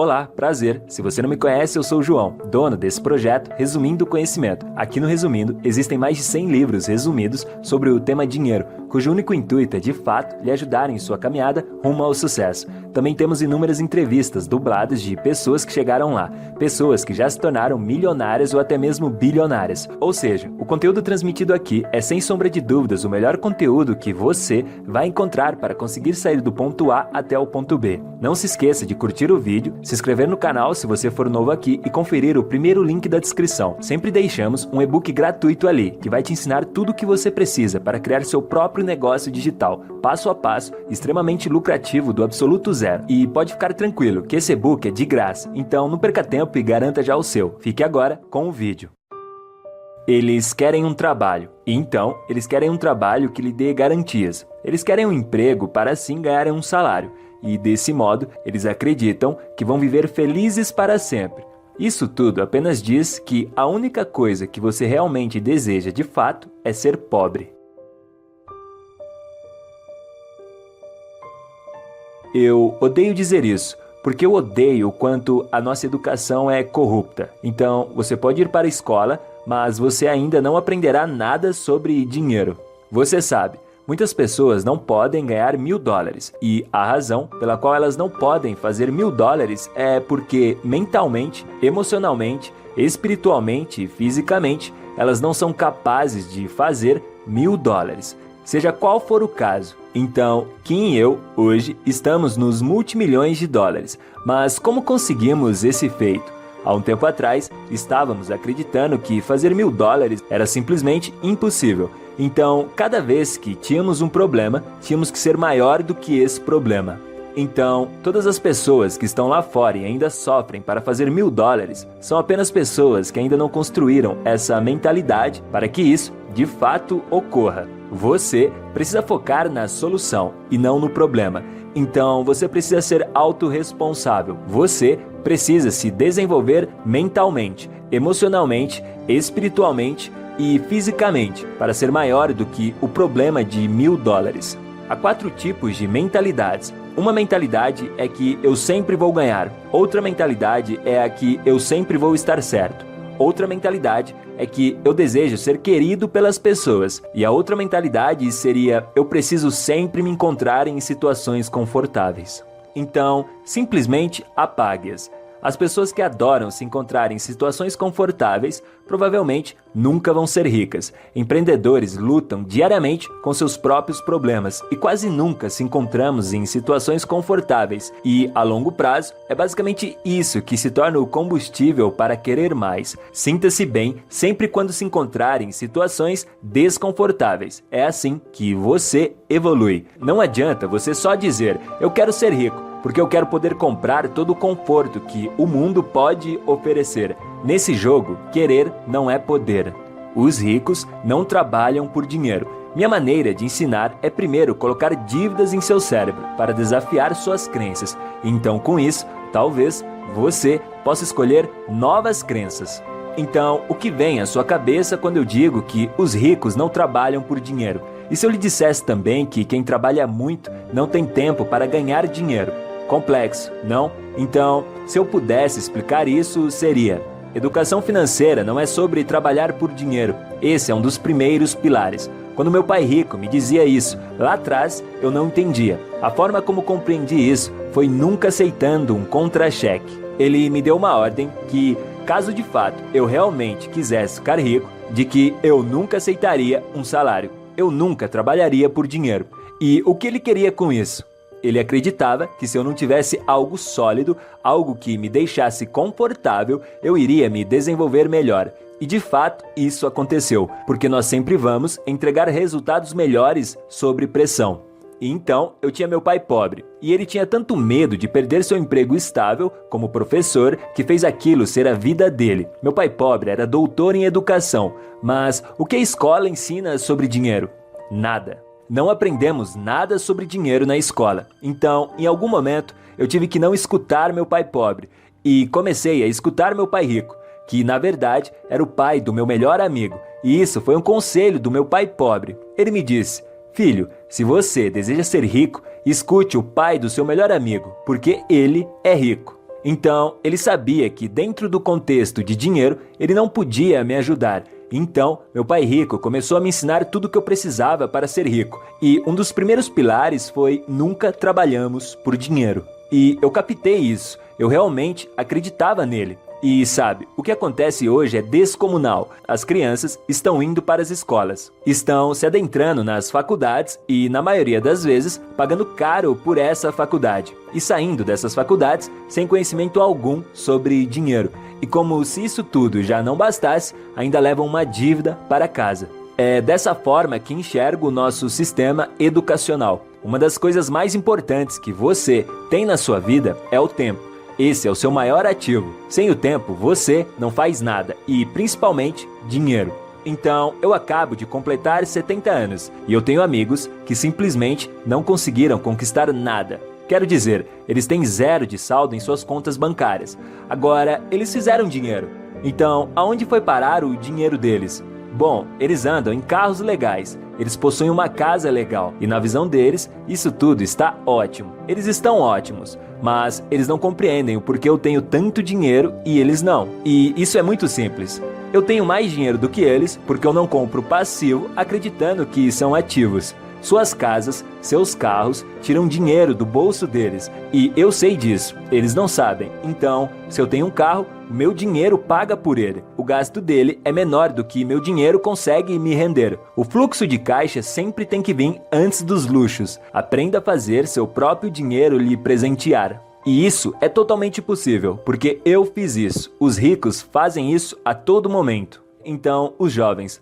Olá, prazer. Se você não me conhece, eu sou o João, dono desse projeto Resumindo o Conhecimento. Aqui no Resumindo, existem mais de 100 livros resumidos sobre o tema dinheiro, cujo único intuito é, de fato, lhe ajudar em sua caminhada rumo ao sucesso. Também temos inúmeras entrevistas dubladas de pessoas que chegaram lá, pessoas que já se tornaram milionárias ou até mesmo bilionárias. Ou seja, o conteúdo transmitido aqui é, sem sombra de dúvidas, o melhor conteúdo que você vai encontrar para conseguir sair do ponto A até o ponto B. Não se esqueça de curtir o vídeo, se inscrever no canal se você for novo aqui e conferir o primeiro link da descrição. Sempre deixamos um e-book gratuito ali, que vai te ensinar tudo o que você precisa para criar seu próprio negócio digital, passo a passo, extremamente lucrativo do absoluto zero. E pode ficar tranquilo que esse e-book é de graça, então não perca tempo e garanta já o seu. Fique agora com o vídeo. Eles querem um trabalho, e então eles querem um trabalho que lhe dê garantias. Eles querem um emprego para assim ganharem um salário. E desse modo, eles acreditam que vão viver felizes para sempre. Isso tudo apenas diz que a única coisa que você realmente deseja de fato é ser pobre. Eu odeio dizer isso, porque eu odeio o quanto a nossa educação é corrupta. Então, você pode ir para a escola, mas você ainda não aprenderá nada sobre dinheiro. Você sabe. Muitas pessoas não podem ganhar $1000 e a razão pela qual elas não podem fazer $1000 é porque mentalmente, emocionalmente, espiritualmente e fisicamente elas não são capazes de fazer $1000, seja qual for o caso. Então, Kim e eu, hoje, estamos nos multimilhões de dólares, mas como conseguimos esse feito? Há um tempo atrás, estávamos acreditando que fazer $1000 era simplesmente impossível. Então, cada vez que tínhamos um problema, tínhamos que ser maior do que esse problema. Então, todas as pessoas que estão lá fora e ainda sofrem para fazer $1000 são apenas pessoas que ainda não construíram essa mentalidade para que isso, de fato, ocorra. Você precisa focar na solução e não no problema. Então, você precisa ser autorresponsável. Você precisa se desenvolver mentalmente, emocionalmente, espiritualmente e fisicamente para ser maior do que o problema de $1000. Há 4 tipos de mentalidades. Uma mentalidade é que eu sempre vou ganhar. Outra mentalidade é a que eu sempre vou estar certo. Outra mentalidade é que eu desejo ser querido pelas pessoas. E a outra mentalidade seria eu preciso sempre me encontrar em situações confortáveis. Então, simplesmente apague-as. As pessoas que adoram se encontrar em situações confortáveis provavelmente nunca vão ser ricas. Empreendedores lutam diariamente com seus próprios problemas e quase nunca se encontramos em situações confortáveis. E, a longo prazo, é basicamente isso que se torna o combustível para querer mais. Sinta-se bem sempre quando se encontrar em situações desconfortáveis. É assim que você evolui. Não adianta você só dizer, eu quero ser rico, porque eu quero poder comprar todo o conforto que o mundo pode oferecer. Nesse jogo, querer não é poder. Os ricos não trabalham por dinheiro. Minha maneira de ensinar é primeiro colocar dívidas em seu cérebro para desafiar suas crenças. Então, com isso, talvez você possa escolher novas crenças. Então, o que vem à sua cabeça quando eu digo que os ricos não trabalham por dinheiro? E se eu lhe dissesse também que quem trabalha muito não tem tempo para ganhar dinheiro? Complexo, não? Então, se eu pudesse explicar isso, seria: educação financeira não é sobre trabalhar por dinheiro. Esse é um dos primeiros pilares. Quando meu pai rico me dizia isso, lá atrás, eu não entendia. A forma como compreendi isso foi nunca aceitando um contra-cheque. Ele me deu uma ordem que, caso de fato eu realmente quisesse ficar rico, de que eu nunca aceitaria um salário. Eu nunca trabalharia por dinheiro. E o que ele queria com isso? Ele acreditava que se eu não tivesse algo sólido, algo que me deixasse confortável, eu iria me desenvolver melhor. E de fato, isso aconteceu, porque nós sempre vamos entregar resultados melhores sob pressão. E então, eu tinha meu pai pobre, e ele tinha tanto medo de perder seu emprego estável como professor, que fez aquilo ser a vida dele. Meu pai pobre era doutor em educação, mas o que a escola ensina sobre dinheiro? Nada. Não aprendemos nada sobre dinheiro na escola. Então, em algum momento, eu tive que não escutar meu pai pobre e comecei a escutar meu pai rico, que na verdade era o pai do meu melhor amigo. E isso foi um conselho do meu pai pobre. Ele me disse: filho, se você deseja ser rico, escute o pai do seu melhor amigo, porque ele é rico. Então, ele sabia que dentro do contexto de dinheiro, ele não podia me ajudar. Então, meu pai rico começou a me ensinar tudo o que eu precisava para ser rico. E um dos primeiros pilares foi: nunca trabalhamos por dinheiro. E eu captei isso, eu realmente acreditava nele. E sabe, o que acontece hoje é descomunal. As crianças estão indo para as escolas, estão se adentrando nas faculdades e, na maioria das vezes, pagando caro por essa faculdade. E saindo dessas faculdades sem conhecimento algum sobre dinheiro. E como se isso tudo já não bastasse, ainda levam uma dívida para casa. É dessa forma que enxergo o nosso sistema educacional. Uma das coisas mais importantes que você tem na sua vida é o tempo. Esse é o seu maior ativo. Sem o tempo, você não faz nada e, principalmente, dinheiro. Então, eu acabo de completar 70 anos e eu tenho amigos que simplesmente não conseguiram conquistar nada. Quero dizer, eles têm zero de saldo em suas contas bancárias. Agora, eles fizeram dinheiro. Então, aonde foi parar o dinheiro deles? Bom, eles andam em carros legais, eles possuem uma casa legal e, na visão deles, isso tudo está ótimo. Eles estão ótimos, mas eles não compreendem o porquê eu tenho tanto dinheiro e eles não. E isso é muito simples. Eu tenho mais dinheiro do que eles porque eu não compro passivo acreditando que são ativos. Suas casas, seus carros tiram dinheiro do bolso deles e eu sei disso, eles não sabem. Então, se eu tenho um carro, meu dinheiro paga por ele. O gasto dele é menor do que meu dinheiro consegue me render. O fluxo de caixa sempre tem que vir antes dos luxos. Aprenda a fazer seu próprio dinheiro lhe presentear. E isso é totalmente possível, porque eu fiz isso. Os ricos fazem isso a todo momento. Então, os jovens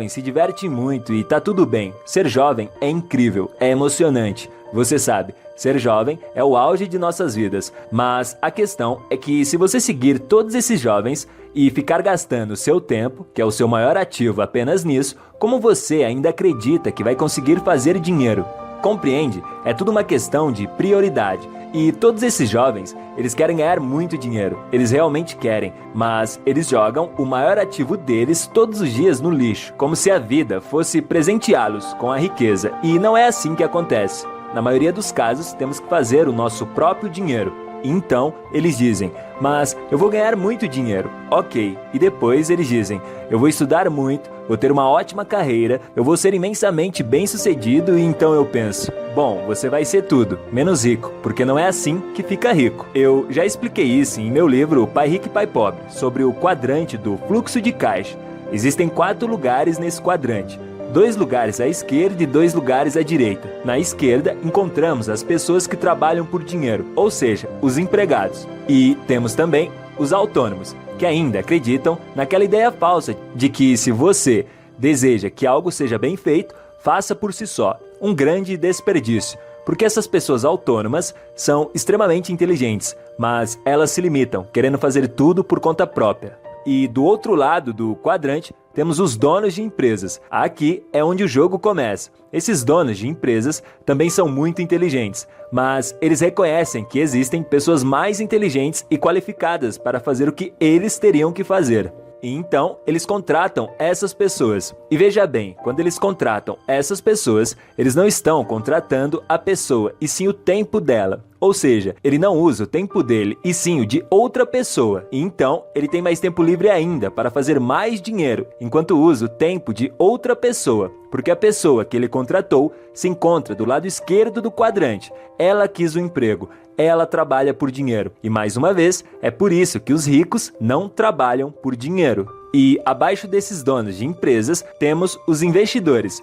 se divertem muito e tá tudo bem. Ser jovem é incrível, é emocionante. Você sabe, ser jovem é o auge de nossas vidas. Mas a questão é que se você seguir todos esses jovens e ficar gastando seu tempo, que é o seu maior ativo, apenas nisso, como você ainda acredita que vai conseguir fazer dinheiro? Compreende? É tudo uma questão de prioridade. E todos esses jovens, eles querem ganhar muito dinheiro, eles realmente querem, mas eles jogam o maior ativo deles todos os dias no lixo, como se a vida fosse presenteá-los com a riqueza, e não é assim que acontece. Na maioria dos casos, temos que fazer o nosso próprio dinheiro. Então, eles dizem, mas eu vou ganhar muito dinheiro. Ok, e depois eles dizem, eu vou estudar muito, vou ter uma ótima carreira, eu vou ser imensamente bem-sucedido e então eu penso, bom, você vai ser tudo, menos rico, porque não é assim que fica rico. Eu já expliquei isso em meu livro Pai Rico e Pai Pobre, sobre o quadrante do fluxo de caixa. Existem 4 lugares nesse quadrante. 2 lugares à esquerda e 2 lugares à direita. Na esquerda, encontramos as pessoas que trabalham por dinheiro, ou seja, os empregados. E temos também os autônomos, que ainda acreditam naquela ideia falsa de que se você deseja que algo seja bem feito, faça por si só. Um grande desperdício, porque essas pessoas autônomas são extremamente inteligentes, mas elas se limitam, querendo fazer tudo por conta própria. E do outro lado do quadrante, temos os donos de empresas. Aqui é onde o jogo começa. Esses donos de empresas também são muito inteligentes, mas eles reconhecem que existem pessoas mais inteligentes e qualificadas para fazer o que eles teriam que fazer. E então, eles contratam essas pessoas. E veja bem, quando eles contratam essas pessoas, eles não estão contratando a pessoa, e sim o tempo dela. Ou seja, ele não usa o tempo dele, e sim o de outra pessoa. E então, ele tem mais tempo livre ainda para fazer mais dinheiro, enquanto usa o tempo de outra pessoa. Porque a pessoa que ele contratou se encontra do lado esquerdo do quadrante. Ela quis o emprego, ela trabalha por dinheiro. E mais uma vez, é por isso que os ricos não trabalham por dinheiro. E abaixo desses donos de empresas, temos os investidores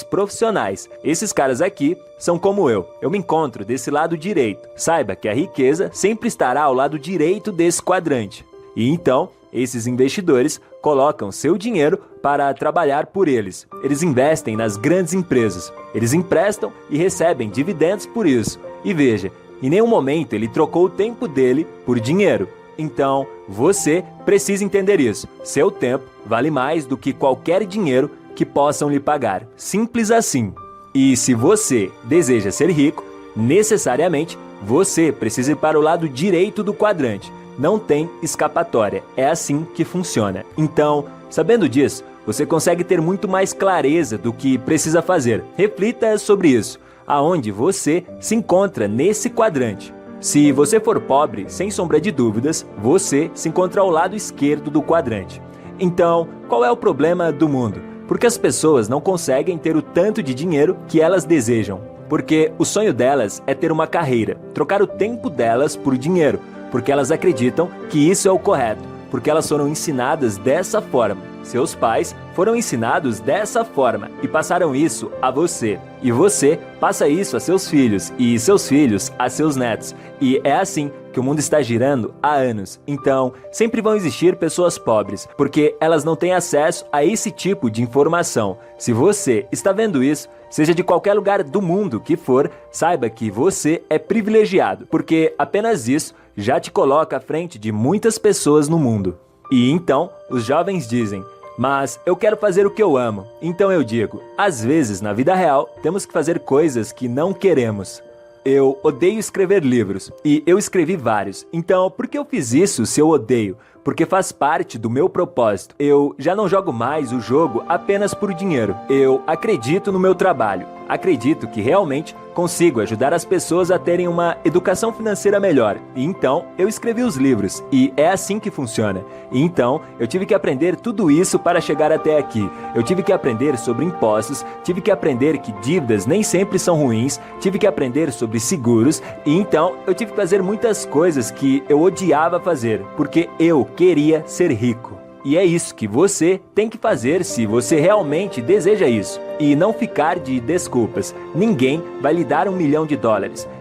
profissionais. Esses caras aqui são como eu me encontro desse lado direito. Saiba que a riqueza sempre estará ao lado direito desse quadrante. E então, esses investidores colocam seu dinheiro para trabalhar por eles. Eles investem nas grandes empresas. Eles emprestam e recebem dividendos por isso. E veja, em nenhum momento ele trocou o tempo dele por dinheiro. Então, você precisa entender isso. Seu tempo vale mais do que qualquer dinheiro que possam lhe pagar. Simples assim. E se você deseja ser rico, necessariamente você precisa ir para o lado direito do quadrante. Não tem escapatória. É assim que funciona. Então, sabendo disso, você consegue ter muito mais clareza do que precisa fazer. Reflita sobre isso. Aonde você se encontra nesse quadrante. Se você for pobre, sem sombra de dúvidas, você se encontra ao lado esquerdo do quadrante. Então, qual é o problema do mundo? Porque as pessoas não conseguem ter o tanto de dinheiro que elas desejam. Porque o sonho delas é ter uma carreira, trocar o tempo delas por dinheiro, porque elas acreditam que isso é o correto, porque elas foram ensinadas dessa forma. Seus pais foram ensinados dessa forma e passaram isso a você. E você passa isso a seus filhos e seus filhos a seus netos. E é assim que o mundo está girando há anos. Então, sempre vão existir pessoas pobres, porque elas não têm acesso a esse tipo de informação. Se você está vendo isso, seja de qualquer lugar do mundo que for, saiba que você é privilegiado, porque apenas isso já te coloca à frente de muitas pessoas no mundo. E então, os jovens dizem: mas eu quero fazer o que eu amo. Então eu digo, às vezes na vida real, temos que fazer coisas que não queremos. Eu odeio escrever livros, e eu escrevi vários. Então, por que eu fiz isso se eu odeio? Porque faz parte do meu propósito. Eu já não jogo mais o jogo apenas por dinheiro. Eu acredito no meu trabalho. Acredito que realmente consigo ajudar as pessoas a terem uma educação financeira melhor. E então, eu escrevi os livros. E é assim que funciona. E então, eu tive que aprender tudo isso para chegar até aqui. Eu tive que aprender sobre impostos, tive que aprender que dívidas nem sempre são ruins, tive que aprender sobre seguros. E então, eu tive que fazer muitas coisas que eu odiava fazer, porque eu queria ser rico. E é isso que você tem que fazer se você realmente deseja isso. E não ficar de desculpas. Ninguém vai lhe dar $1 milhão.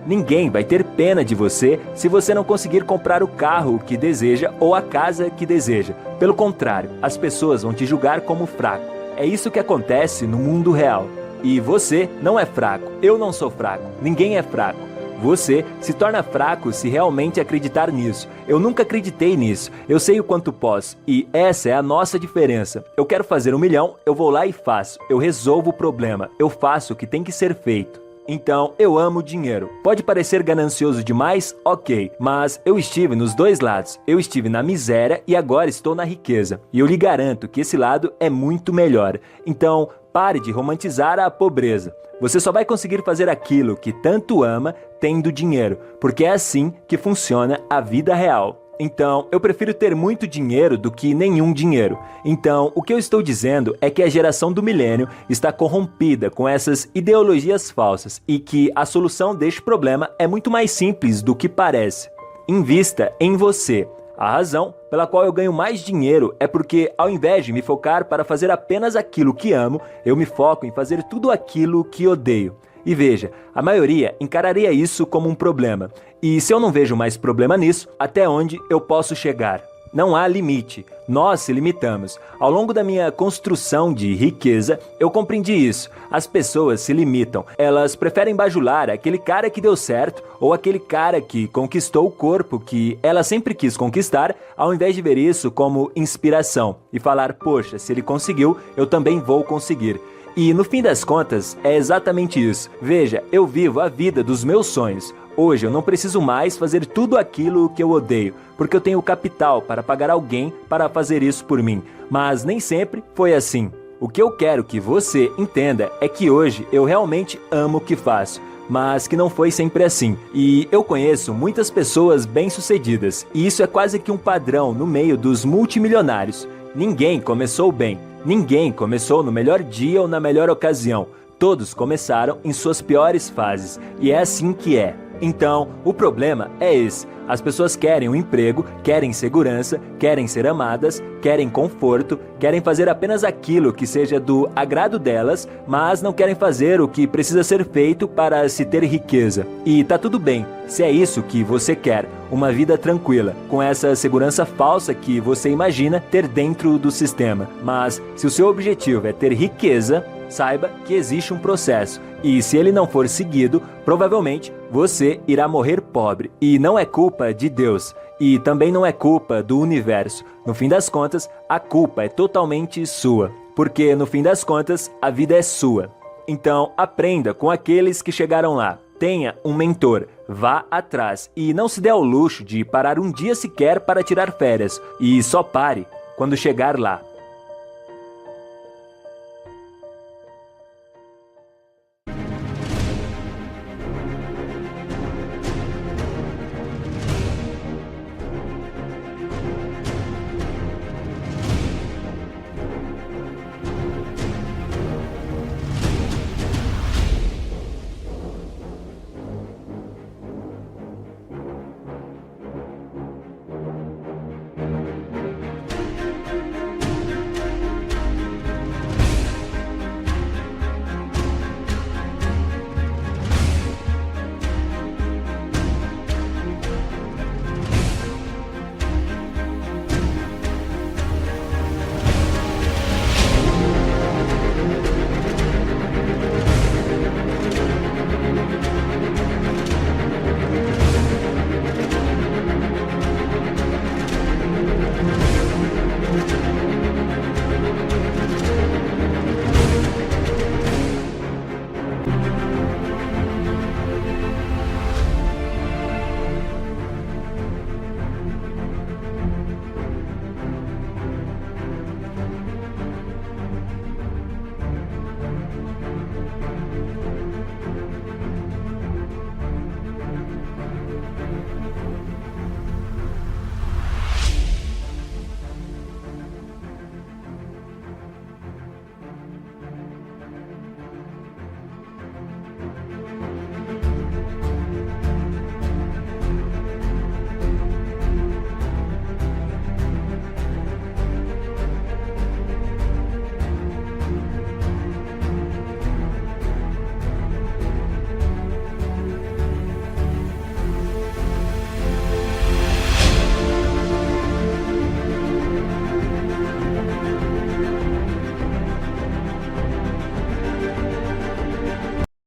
Ninguém vai ter pena de você se você não conseguir comprar o carro que deseja ou a casa que deseja. Pelo contrário, as pessoas vão te julgar como fraco. É isso que acontece no mundo real. E você não é fraco. Eu não sou fraco. Ninguém é fraco. Você se torna fraco se realmente acreditar nisso. Eu nunca acreditei nisso. Eu sei o quanto posso. E essa é a nossa diferença. Eu quero fazer $1 milhão, eu vou lá e faço. Eu resolvo o problema. Eu faço o que tem que ser feito. Então, eu amo dinheiro. Pode parecer ganancioso demais? Ok. Mas eu estive nos dois lados. Eu estive na miséria e agora estou na riqueza. E eu lhe garanto que esse lado é muito melhor. Então, pare de romantizar a pobreza. Você só vai conseguir fazer aquilo que tanto ama tendo dinheiro, porque é assim que funciona a vida real. Então, eu prefiro ter muito dinheiro do que nenhum dinheiro. Então, o que eu estou dizendo é que a geração do milênio está corrompida com essas ideologias falsas e que a solução deste problema é muito mais simples do que parece. Invista em você. A razão pela qual eu ganho mais dinheiro é porque, ao invés de me focar para fazer apenas aquilo que amo, eu me foco em fazer tudo aquilo que odeio. E veja, a maioria encararia isso como um problema. E se eu não vejo mais problema nisso, até onde eu posso chegar? Não há limite. Nós se limitamos. Ao longo da minha construção de riqueza, eu compreendi isso. As pessoas se limitam. Elas preferem bajular aquele cara que deu certo ou aquele cara que conquistou o corpo que ela sempre quis conquistar, ao invés de ver isso como inspiração e falar, poxa, se ele conseguiu, eu também vou conseguir. E no fim das contas, é exatamente isso. Veja, eu vivo a vida dos meus sonhos. Hoje eu não preciso mais fazer tudo aquilo que eu odeio, porque eu tenho capital para pagar alguém para fazer isso por mim. Mas nem sempre foi assim. O que eu quero que você entenda é que hoje eu realmente amo o que faço, mas que não foi sempre assim. E eu conheço muitas pessoas bem-sucedidas, e isso é quase que um padrão no meio dos multimilionários. Ninguém começou bem. Ninguém começou no melhor dia ou na melhor ocasião. Todos começaram em suas piores fases. E é assim que é. Então, o problema é esse. As pessoas querem um emprego, querem segurança, querem ser amadas, querem conforto, querem fazer apenas aquilo que seja do agrado delas, mas não querem fazer o que precisa ser feito para se ter riqueza. E tá tudo bem, se é isso que você quer, uma vida tranquila, com essa segurança falsa que você imagina ter dentro do sistema. Mas se o seu objetivo é ter riqueza, saiba que existe um processo, e se ele não for seguido, provavelmente você irá morrer pobre. E não é culpa de Deus, e também não é culpa do universo. No fim das contas, a culpa é totalmente sua, porque no fim das contas, a vida é sua. Então, aprenda com aqueles que chegaram lá. Tenha um mentor, vá atrás e não se dê ao luxo de parar um dia sequer para tirar férias. E só pare quando chegar lá.